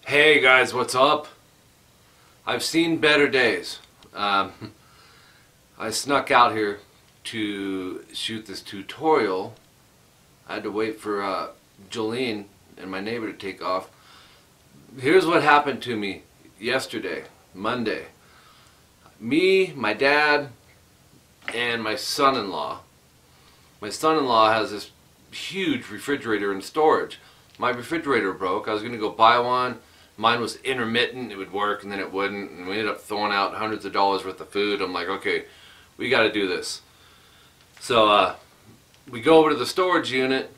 Hey guys, what's up? I've seen better days. I snuck out here to shoot this tutorial. I had to wait for Jolene and my neighbor to take off. Here's what happened to me yesterday, Monday. Me, my dad, and my son-in-law. My son-in-law has this huge refrigerator in storage. My refrigerator broke. I was going to go buy one. Mine was intermittent. It would work and then it wouldn't. And we ended up throwing out hundreds of dollars worth of food. I'm like, okay, we got to do this. So we go over to the storage unit.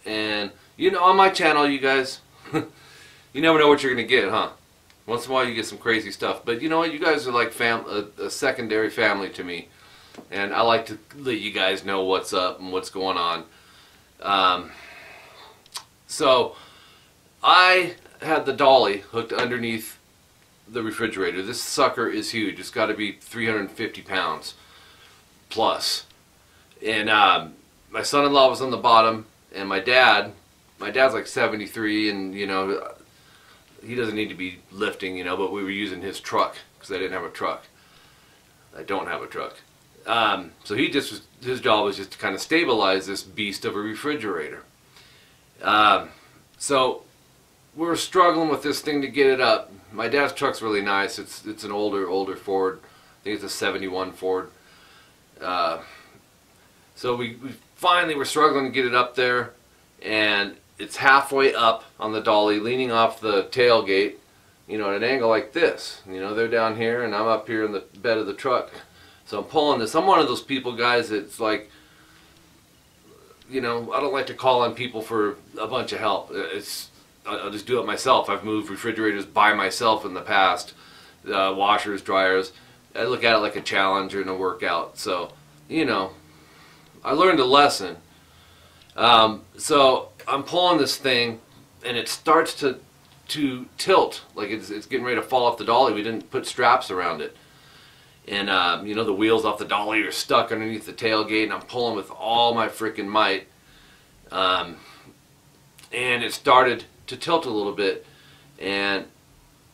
And, you know, on my channel, you guys, you never know what you're going to get, huh? Once in a while you get some crazy stuff. But you know what? You guys are like a secondary family to me. And I like to let you guys know what's up and what's going on. So I had the dolly hooked underneath the refrigerator. This sucker is huge. It's got to be 350 pounds plus. And my son-in-law was on the bottom, and my dad's like 73, and you know, he doesn't need to be lifting, you know, but we were using his truck because I didn't have a truck. I don't have a truck. So his job was just to kind of stabilize this beast of a refrigerator. So we're struggling with this thing to get it up. My dad's truck's really nice. It's an older Ford. I think it's a 71 Ford. So we finally were struggling to get it up there, and it's halfway up on the dolly, leaning off the tailgate, you know, at an angle like this. You know, they're down here, and I'm up here in the bed of the truck. So I'm pulling this. I'm one of those people, guys, that's like, you know, I don't like to call on people for a bunch of help. I'll just do it myself. I've moved refrigerators by myself in the past, washers, dryers. I look at it like a challenge and a workout. So, you know, I learned a lesson. So I'm pulling this thing, and it starts to tilt, like it's getting ready to fall off the dolly. We didn't put straps around it. And, you know, the wheels off the dolly are stuck underneath the tailgate, and I'm pulling with all my freaking might. And it started to tilt a little bit. And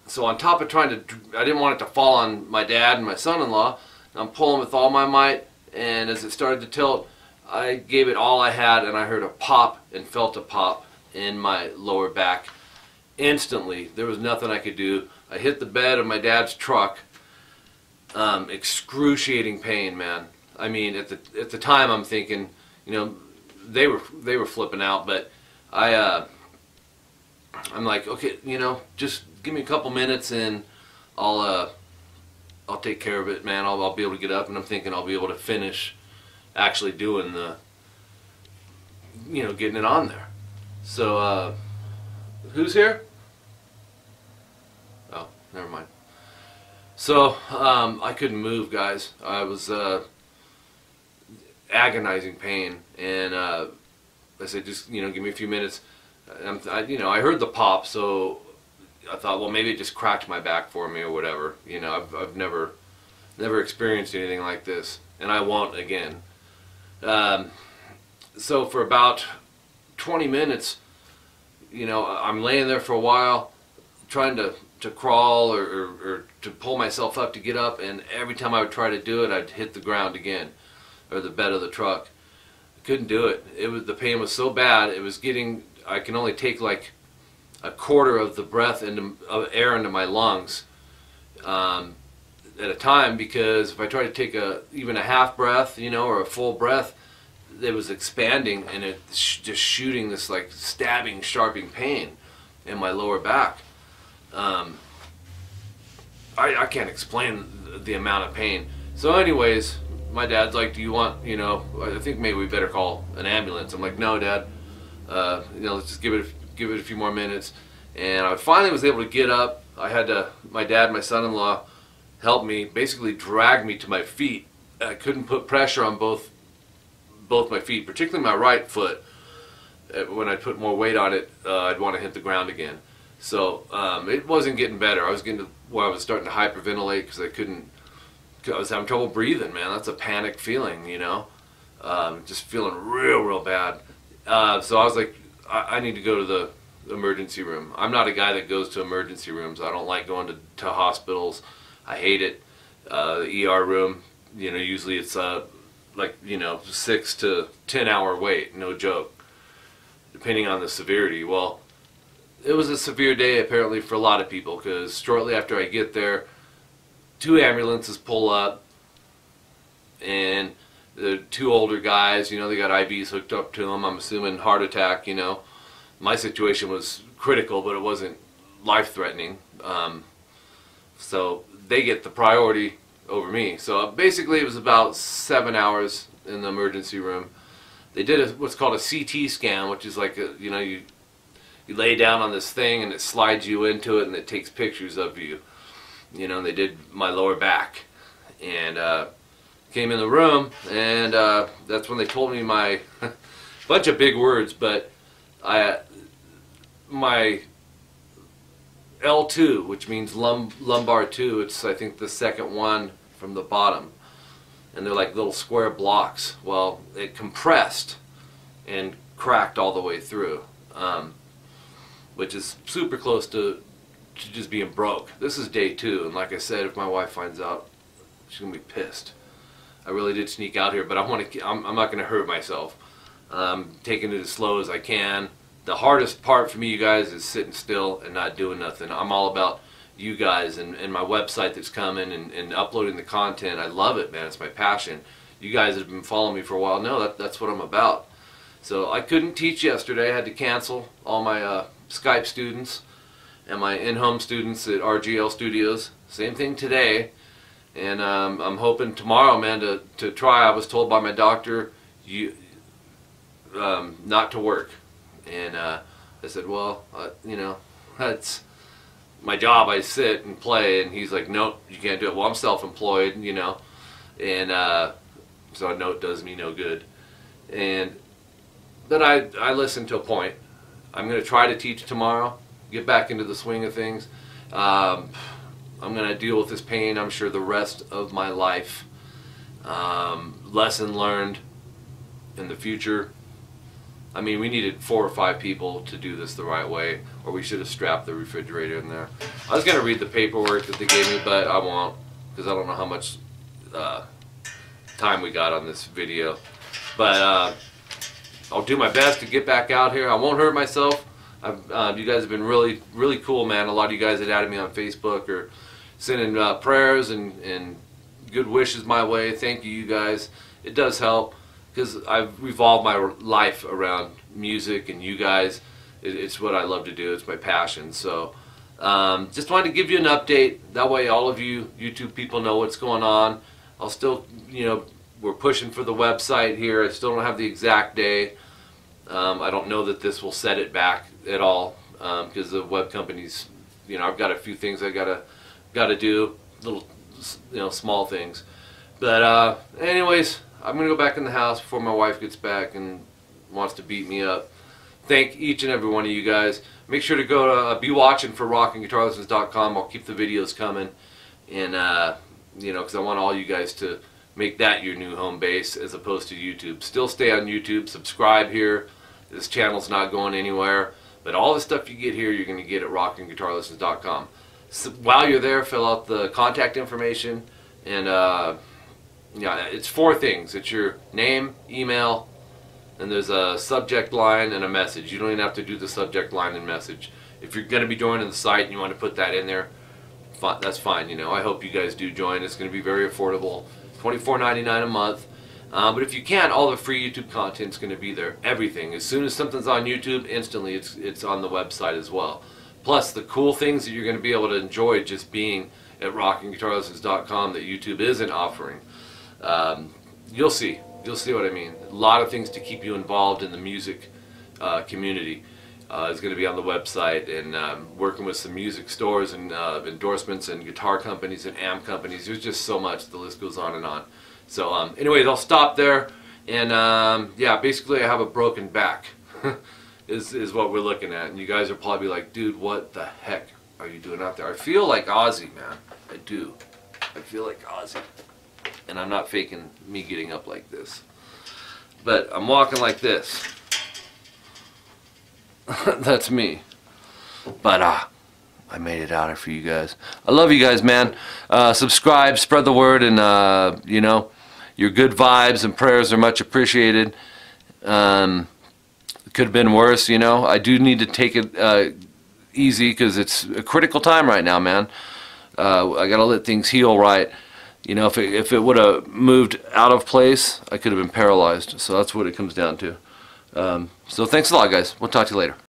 so on top of trying to, I didn't want it to fall on my dad and my son-in-law. I'm pulling with all my might, and as it started to tilt, I gave it all I had, and I heard a pop and felt a pop in my lower back. Instantly, there was nothing I could do. I hit the bed of my dad's truck. Excruciating pain, man. I mean, at the time, I'm thinking, you know, they were flipping out, but I'm like, okay, you know, just give me a couple minutes and I'll take care of it, man. I'll be able to get up, and I'm thinking I'll be able to finish actually doing the, you know, getting it on there. So who's here? Oh, never mind. So, I couldn't move, guys. I was agonizing pain, and I said, just, you know, give me a few minutes. You know, I heard the pop, so I thought, well, maybe it just cracked my back for me or whatever. You know, I've never experienced anything like this, and I won't again. So for about 20 minutes, you know, I'm laying there for a while, trying to crawl or to pull myself up to get up, and every time I would try to do it, I'd hit the ground again, or the bed of the truck. I couldn't do it. The pain was so bad. It was getting, I can only take like a quarter of the breath of air into my lungs at a time, because if I tried to take even a half breath, you know, or a full breath, it was expanding, and it just shooting this like stabbing, sharping pain in my lower back. I can't explain the amount of pain. So anyways, my dad's like, do you want, you know, I think maybe we better call an ambulance. I'm like, no, Dad, you know, let's just give it a few more minutes. And I finally was able to get up. I had my dad and my son-in-law helped me, basically drag me to my feet. I couldn't put pressure on both my feet, particularly my right foot. When I put more weight on it, I'd want to hit the ground again. So it wasn't getting better. I was getting to where I was starting to hyperventilate because I was having trouble breathing, man. That's a panic feeling, you know. Just feeling real bad. So I was like, I need to go to emergency room. I'm not a guy that goes to emergency rooms. I don't like going to hospitals. I hate it. The ER room, you know, usually it's like, you know, 6 to 10 hour wait, no joke, depending on the severity. Well, it was a severe day apparently for a lot of people, because shortly after I get there, 2 ambulances pull up, and the 2 older guys, you know, they got IVs hooked up to them. I'm assuming heart attack, you know. My situation was critical, but it wasn't life-threatening. So they get the priority over me. So basically it was about 7 hours in the emergency room. They did what's called a CT scan, which is like, you know, you lay down on this thing and it slides you into it and it takes pictures of you. You know, they did my lower back, and came in the room, and that's when they told me my bunch of big words, but my L2, which means lumbar 2, it's I think the second one from the bottom, and they're like little square blocks. Well, it compressed and cracked all the way through, which is super close to just being broke. This is day 2, and like I said, if my wife finds out, she's gonna be pissed. I really did sneak out here, but I'm not gonna hurt myself. Taking it as slow as I can. The hardest part for me, you guys, is sitting still and not doing nothing. I'm all about you guys and my website that's coming, and uploading the content. I love it, man. It's my passion. You guys have been following me for a while. No, that's what I'm about. So I couldn't teach yesterday. I had to cancel all my Skype students and my in-home students at RGL Studios. Same thing today. And I'm hoping tomorrow, man, to try. I was told by my doctor not to work. And I said, well, you know, that's my job. I sit and play. And he's like, nope, you can't do it. Well, I'm self-employed, you know. And so I know it does me no good. And then I listened to a point. I'm going to try to teach tomorrow, get back into the swing of things. I'm going to deal with this pain, I'm sure, the rest of my life. Lesson learned in the future. I mean, we needed 4 or 5 people to do this the right way, or we should have strapped the refrigerator in there. I was going to read the paperwork that they gave me, but I won't, because I don't know how much time we got on this video. But I'll do my best to get back out here. I won't hurt myself. You guys have been really, really cool, man. A lot of you guys that added me on Facebook or sending prayers and good wishes my way. Thank you, you guys. It does help, because I've revolved my life around music and you guys. It's what I love to do. It's my passion. So just wanted to give you an update. That way all of you YouTube people know what's going on. I'll still, you know, we're pushing for the website here. I still don't have the exact day. I don't know that this will set it back at all, because the web companies, you know, I've got a few things I gotta do, little, you know, small things. But anyways, I'm gonna go back in the house before my wife gets back and wants to beat me up. Thank each and every one of you guys. Make sure to go to be watching for rockandguitarlessons.com. I'll keep the videos coming, and you know, because I want all you guys to make that your new home base as opposed to YouTube. Still stay on YouTube, subscribe here. This channel's not going anywhere, but all the stuff you get here, you're going to get at rockandguitarlessons.com. So while you're there, fill out the contact information, and yeah, it's 4 things. It's your name, email, and there's a subject line and a message. You don't even have to do the subject line and message. If you're going to be joining the site and you want to put that in there, that's fine. You know, I hope you guys do join. It's going to be very affordable. $24.99 a month. But if you can't, all the free YouTube content is going to be there. Everything. As soon as something's on YouTube, instantly it's on the website as well. Plus the cool things that you're going to be able to enjoy just being at rockandguitarlessons.com that YouTube isn't offering. You'll see. You'll see what I mean. A lot of things to keep you involved in the music community is going to be on the website, and working with some music stores and endorsements and guitar companies and amp companies. There's just so much. The list goes on and on. So anyways, I'll stop there, and yeah, basically I have a broken back is what we're looking at, and you guys are probably like, dude, what the heck are you doing out there? I feel like Ozzy, man. I do. I feel like Ozzy, and I'm not faking me getting up like this, but I'm walking like this. That's me. But I made it out here for you guys. I love you guys, man. Subscribe, spread the word, and you know, your good vibes and prayers are much appreciated. Could have been worse, you know. I do need to take it easy because it's a critical time right now, man. I gotta let things heal right. You know, if it would have moved out of place, I could have been paralyzed. So that's what it comes down to. So thanks a lot, guys. We'll talk to you later.